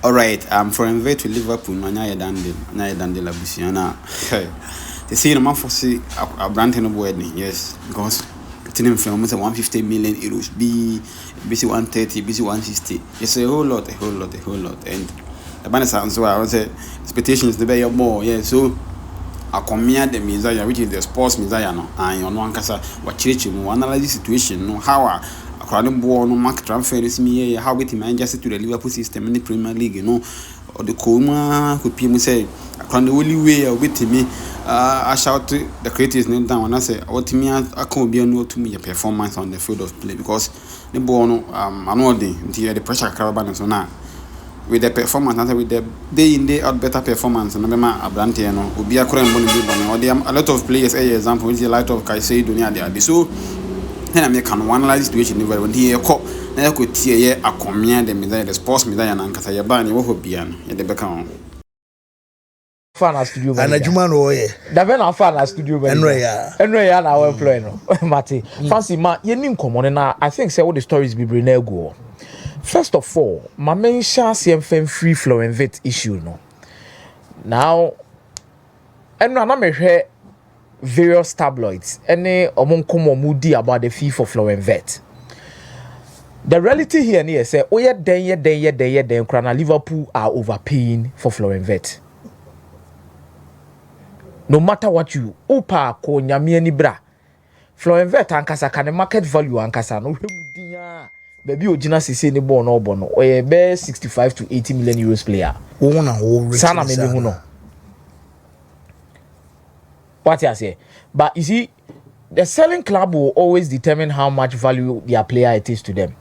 All right, from Vey to Liverpool, Nanya Dande La Busiana. They say the man for see a brand no wedding, yes, because it's in film 150 million euros, BC 130, BC 160. It's a whole lot. And the banner sounds so I would say expectations the better more, yeah. So I come here the Messiah, which is the sports Messiah, no, and on one casa, what church, no analyze the situation, no, how crowding ball, no market transfer is me, how we can just to the Liverpool system in the Premier League, you know, or the Coma could people say, I can't the only way with me. I shout the creators name down and I say, what me, I can't be a no to me a performance on the field of play because the ball, I know the pressure caravan and so now. With the performance, and with the day in day out better performance, and remember Abrante, no, will be a current money, or there are a lot of players. A example is the light of Kaisei Dunia. They so then I make one analyze situation. Never when he caught, then I could see a command the sports media and Kasaya Bani, what would be an at the back on. Fan studio, and a Juman way. The Ben fan studio, and Raya, and our employer, Mati. Fancy, ma, you need come on, and I think say all the stories be bring go. First of all, my main CMFM free Florian Wirtz issue no. Now, and I'm hear various tabloids. Any omonkomo moody about the fee for Florian Wirtz. The reality here is say, oh yeah, then, Krana Liverpool are overpaying for Florian Wirtz. No matter what you, opa ko nyami ni bra. Florian Wirtz ankasa can market value ankasa no baby Ojina Sise ni born or bono or a bare 65 to 80 million euros player. Sana maybe who know. What I say? But you see, the selling club will always determine how much value their player it is to them.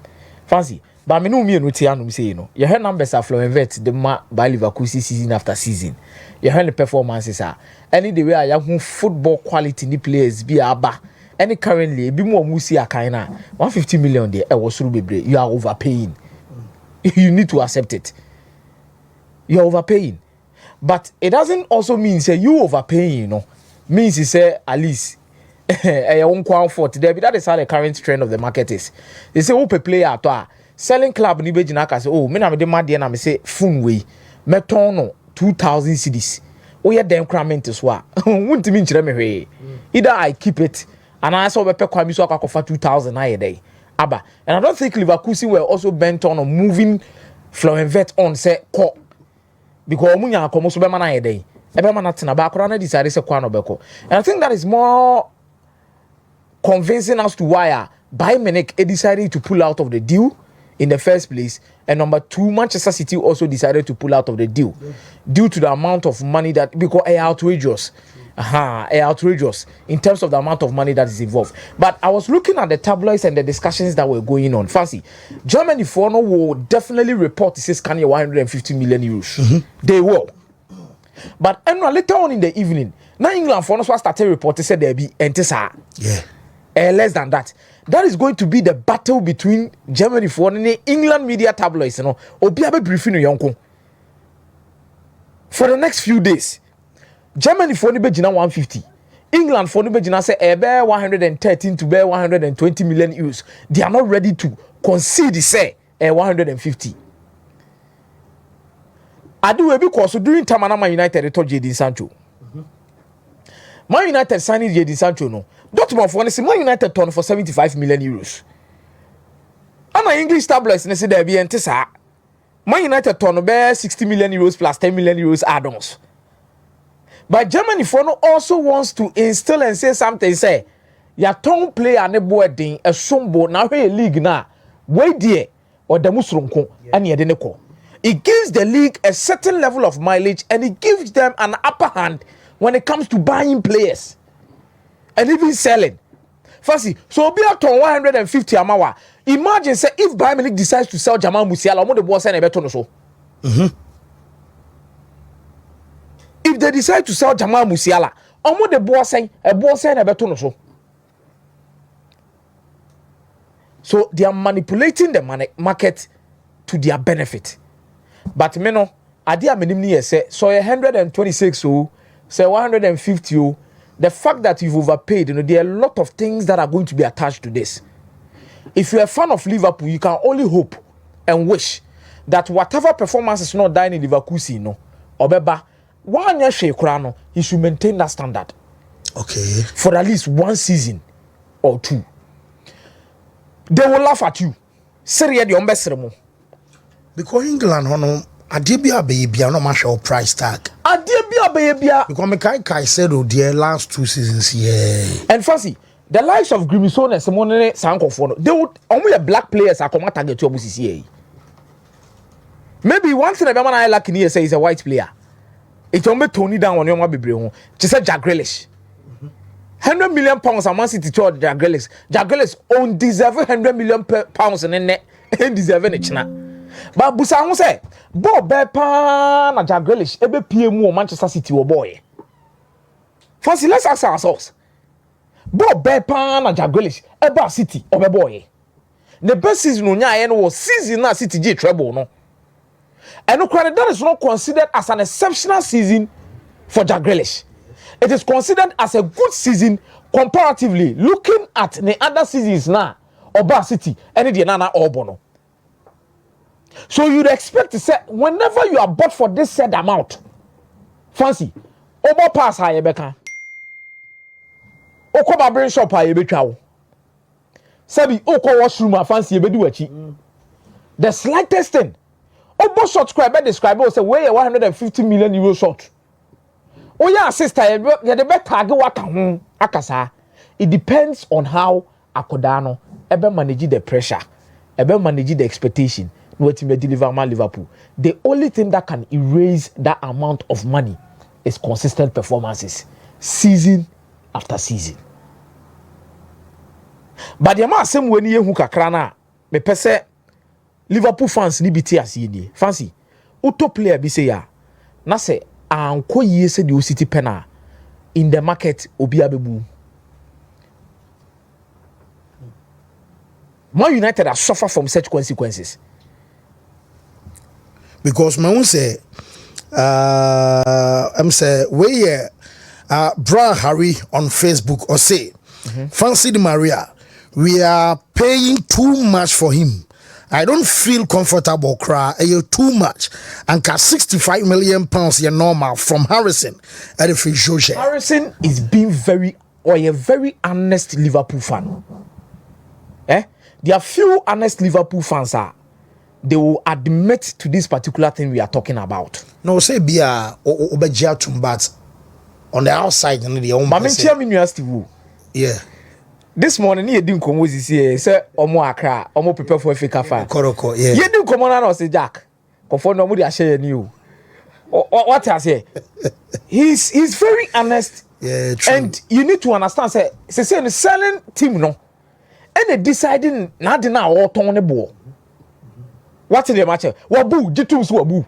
Fancy. But me no me no tianum say you know. Your head numbers are Florian Wirtz the by Liverpool season after season. Your head the performances are any the way I have football quality the players be aba. Any currently, be more musi akaina 150 million there. Was you are overpaying. You need to accept it. You are overpaying, but it doesn't also mean say you overpaying. You know, means you say at least your own comfort there. But that is how the current trend of the market is. They say who pay player to selling club ni beji na say oh me na me de mad na me say phone way me turn 2,000 cedis. Oh yeah, them cramment is what. Won't mean chire me hwe. Either I keep it. And I saw Beppe Kwame so for 2,000 a day. Abba. And I don't think Liverpool were also bent on moving Florian Wirtz on say ko. Because Munya komo so be man a day. Ebe man atina ba akora na decide say kwa no beko. And I think that is more convincing as to why Bayern Munich decided to pull out of the deal in the first place. And number two, Manchester City also decided to pull out of the deal due to the amount of money that because outrageous. Outrageous in terms of the amount of money that is involved. But I was looking at the tabloids and the discussions that were going on. Fancy, Germany for no will definitely report this is 150 million euros. They will. But later on in the evening, now England for no started reporting said there be entesa. Yeah. Less than that. That is going to be the battle between Germany for and England media tabloids. You know, Obiabe briefing yonko for the next few days. Germany for the Bejina 150. England for the Bejina say bear 113 to bear 120 million euros. They are not ready to concede say 150. I do a because during time Man United to Jadon Sancho. Man United signed Jadon Sancho no. Dortmund for say Man United turn for 75 million euros. And English tabloids say there be entesa. Man United turn bear 60 million euros plus 10 million euros add-ons. But Germany for no also wants to instill and say something. Say, your tongue player ne boarding a sumbo now a league na wait there or the musrunko and yedeneko. It gives the league a certain level of mileage and it gives them an upper hand when it comes to buying players and even selling. Fancy, so be at 150 amawa. Imagine say if Bayern Munich decides to sell Jamal Musiala, I'm the boss and a better so. If they decide to sell Jamal Musiala, omo the boss saying a boss and a better so. So they are manipulating the market to their benefit. But me no, adia minimum say so 126 say 150 the fact that you've overpaid, you know, there are a lot of things that are going to be attached to this. If you're a fan of Liverpool, you can only hope and wish that whatever performance is not dying in Liverpool, no, Obeba, 1 year Shekrano, he should maintain that standard. Okay. For at least 1 season or 2. They will laugh at you. Serie the ombesremo. Because England, hono, Adibia baby, no matter price tag. Adibia baby. Because Kai said, oh dear, last 2 seasons, yeah. And fancy, the likes of Grimison and Simone Sankofono, they would only black players are come target to CCA. Maybe one thing I like in here say is a white player. It's only Tony down on your mobile. Just said Jack Grealish. £100 million a Man City to Jack Grealish. Jack Grealish own deserve £100 million pounds and then deserve it. But Busango say, Bob Bepa na Jack Grealish, ebe PMU Manchester City or boy. Fancy, let's ask ourselves. Bob Bepa na Jack Grealish, eba City or boy. The best season was season na City J treble no. And no credit that is not considered as an exceptional season for Jack Grealish. It is considered as a good season comparatively looking at the other seasons now. Oba City and the Nana Obono. So you'd expect to say whenever you are bought for this said amount, fancy, Oba pass high beka. Okoba brain shop high beka. Sabi Oko washroom fancy bedu achi. The slightest thing. Obo short square describe say where 150 million euro short. Oh yeah, sister, you the better target what akasa. It depends on how Akodano ebe manage the pressure, ebe manage the expectation. What may deliver my Liverpool. The only thing that can erase that amount of money is consistent performances, season after season. But the man same when you kakra na me pese Liverpool fans ni biti asiyedi. Fancy, auto player bi say ya. Na say anko yie se the City pena in the market obi abebu. Man United are suffer from such consequences. Because my own say I'm say where Brian Harry on Facebook or say Fancy the Maria, we are paying too much for him. I don't feel comfortable cry too much. And 65 million pounds is normal from Harrison at the free show. Harrison is being a very honest Liverpool fan. There are few honest Liverpool fans they will admit to this particular thing we are talking about. No, say be a but on the outside and the own. Yeah. This morning he didn't come with say omo akra omo prepare for FA Cup. Koroko, yeah. He didn't come on and say Jack. Confirm no dey share you. What I say? He's very honest. Yeah, true. And you need to understand say the selling team no. And they deciding na dey na all turn the ball. What in the match? Wabu, G2s wabu.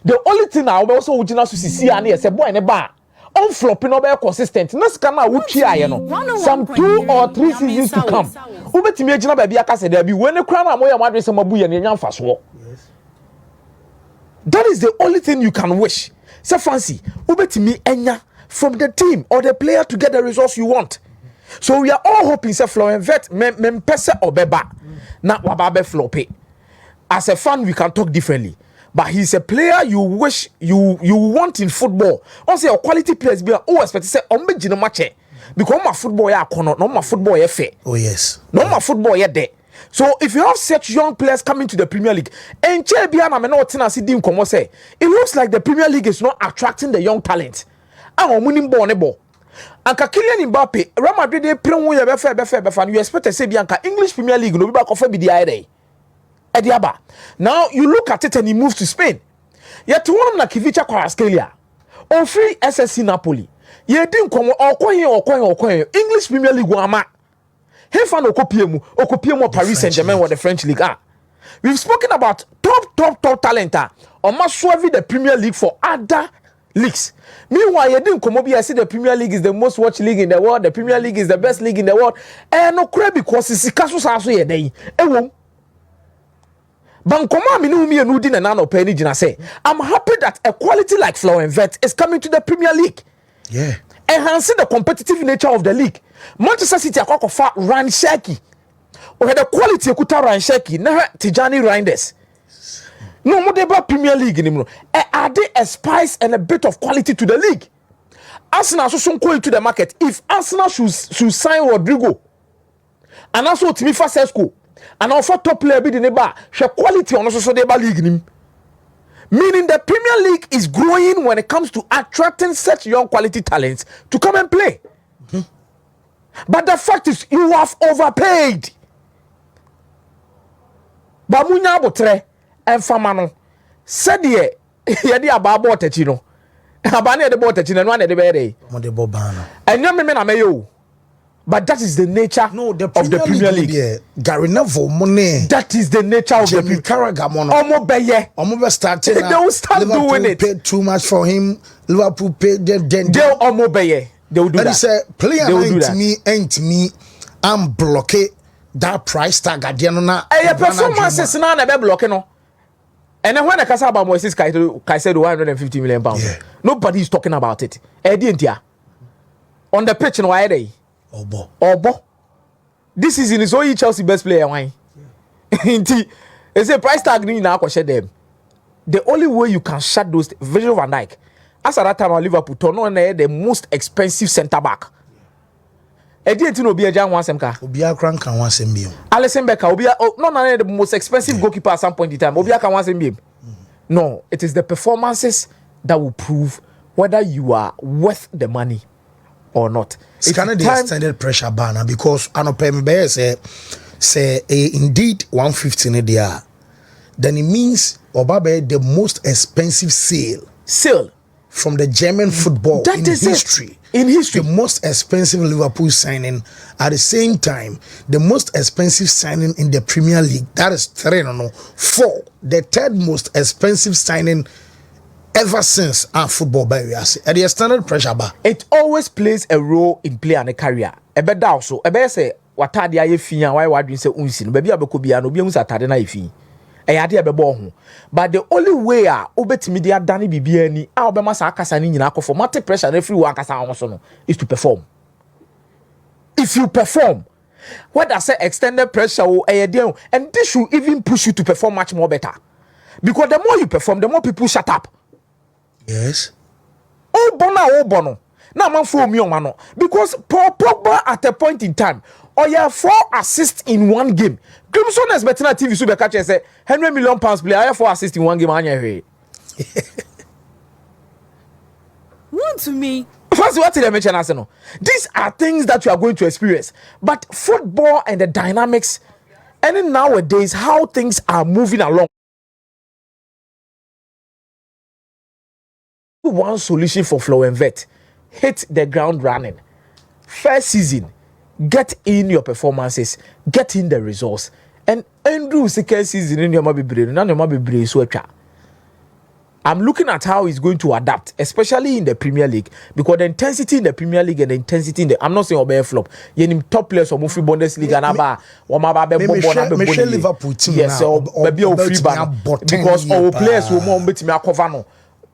The only thing I also would not see and say boy in a bar. On flopping over consistent. Nas kana wuchi ayeno. Some 2 or 3 seasons to come. Ubeti me jina baby aka say there be when the crown amoya madre say mabu ye nyan faso. That is the only thing you can wish. Say fancy. Ubeti me enya from the team or the player to get the results you want. So we are all hoping say Florian Wirtz pese obeba. Na wababe floppy. As a fan we can talk differently. But he's a player you wish you want in football. Also, a quality players be expect to say ombe match because my football ya kono, no my football ya fair. Oh yes. No my football ya there. So if you have such young players coming to the Premier League, and Chebiana me no tina si dim komo say, it looks like the Premier League is not attracting the young talent. I'm winning ball nebo. Anka Kylian Mbappe, Real Madrid dey play won ya befa. You expect to say bi anka English Premier League no be back off be the eye. Ediaba. Now you look at it and he moves to Spain. Yet one na Kivicha Kvaratskhelia. On free SSC Napoli. Ye didn't come or English Premier League wama. He found Okopiemu Paris Saint-Germain or the French League. We've spoken about top talent. Or must serve the Premier League for other leagues. Meanwhile, you didn't come over here. See, the Premier League is the most watched league in the world. The Premier League is the best league in the world. And no crap because it's Casus also here. Bankoma minumi enudi na nano penny jina say I'm happy that a quality like Florian Wirtz is coming to the Premier League. Yeah. Enhancing the competitive nature of the league. Manchester City akwakofa Ryan Shaki. We had the quality ekuta Ryan Shaki na Tijani Reinders. No more about Premier League anymore. Add a spice and a bit of quality to the league. Arsenal so soon call to the market. If Arsenal should sign Rodrigo, and also Timi Fasesco, and also top player be the neighbor, share quality on also the league. Meaning the Premier League is growing when it comes to attracting such young quality talents to come and play. But the fact is, you have overpaid. Bamunya botre and famano said ye yadi ababo techino. Abane de botechi and one at the bed. And young men are mayo. But that is the nature of the Premier League. Gary Neville money. That is the nature of the Premier League. Omo started. They will start doing it. Paid too much for him. Liverpool paid them. They'll Omo they will do that. He said, player ain't me. I'm blocked. That price tag at the end of a performance now never blocking. And then when the Casa about Moises Caicedo 150 million pounds, nobody is talking about it. On the pitch, why are they? Obo. This is in his own Chelsea best player. Why? It's a price tag now. Them. The only way you can shut those Virgil van Dijk. As at that time, Liverpool turn on the most expensive centre back. No be a Jan Wansemka. Obia Crank and Wansembio. Alisson Becker, Obia, no, the most expensive goalkeeper at some point in time. Obia can Wansembio. No, it is the performances that will prove whether you are worth the money or not. It's kind of the extended pressure banner because I know PMB say indeed 150 in the year. Then it means Obabe the most expensive sale from the German football that in is history. In history, the most expensive Liverpool signing at the same time, the most expensive signing in the Premier League. That is 4. The third most expensive signing ever since our football by at the extended pressure bar. It always plays a role in player and a career. Ebe da also. Ebe say watade aye fi an why wadwin say unsi no baby abeko bia no obi hu satade na ifi. Eyade ebebo ho. But the only way obetimi dia dane bibia ni obema sa akasa ni nyina akofo matic pressure everywhere akasa ho so no is to perform. If you perform, what does say extended pressure and this should even push you to perform much more better. Because the more you perform, the more people shut up. Yes. Oh bono. Now man for me on because Paul Pogba at a point in time, you have 4 assists in one game. Crimson is better than TV super catch and say £100 million player. I have 4 assists in one game. One to me. First, what did I mention? Arsenal? These are things that you are going to experience. But football and the dynamics, and then nowadays how things are moving along. One solution for Florian Wirtz: hit the ground running. First season, get in your performances, get in the results, and Andrew second season in your brain. I'm looking at how he's going to adapt, especially in the Premier League, because the intensity in the Premier League and the intensity in the I'm not saying Obey flop. You top players of Mufi Bundesliga and Liverpool team. Yes, so maybe a free ban because our players will more beat me a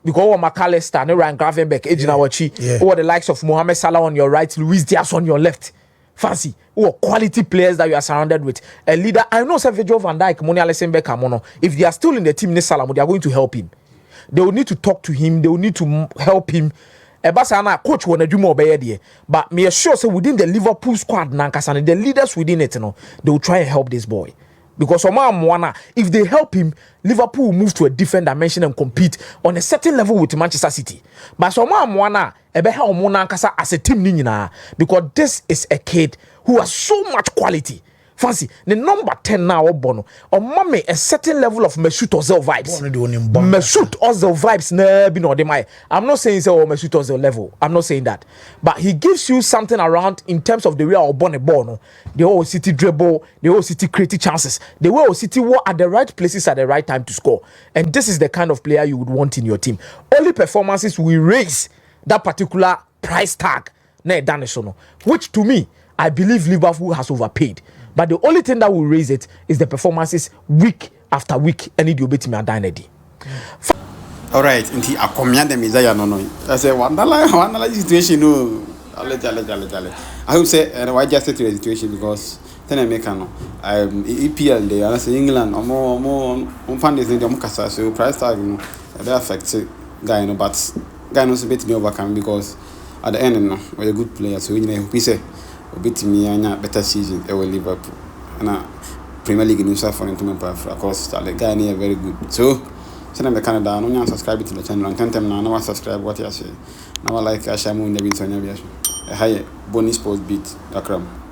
because McAllister and Ryan Gravenberch, Ejinawachi, or the likes of Mohamed Salah on your right, Luis Diaz on your left. Fancy, quality players that you are surrounded with. A leader, I know Virgil van Dijk, Moni Alisson Becker, Mono. If they are still in the team, they are going to help him. They will need to talk to him. They will need to help him. Ebasana coach wanna do more by but me assure say within the Liverpool squad, Nankasana, the leaders within it, they will try and help this boy. Because if they help him, Liverpool will move to a different dimension and compete on a certain level with Manchester City. But as a team, because this is a kid who has so much quality. Fancy the number 10 now Bono or mommy a certain level of Mesut Ozil vibes. Mesut Ozil vibes I'm not saying say Mesut Ozil level. I'm not saying that. But he gives you something around in terms of the way our Bono. The whole City dribble, the whole City creative chances, the whole City were at the right places at the right time to score. And this is the kind of player you would want in your team. Only performances will raise that particular price tag, which to me, I believe Liverpool has overpaid. But the only thing that will raise it is the performances week after week. And it will be to me identity. All right, until I come here, the Messiah no. I say one situation no. I would say, and why just say to the situation because then I make no EPL there and say England more fan this dem kasa so price tag no they affect guy no but guy no so bet me overcome because at the end no we a good player so we hope say beat me anya better season e will Liverpool na Premier League news for into me across the guy near very good so send them Canada no nya subscribe to the channel and them na subscribe what you say now like I share mo nyabi so nya bi so e haye bonus post beat akram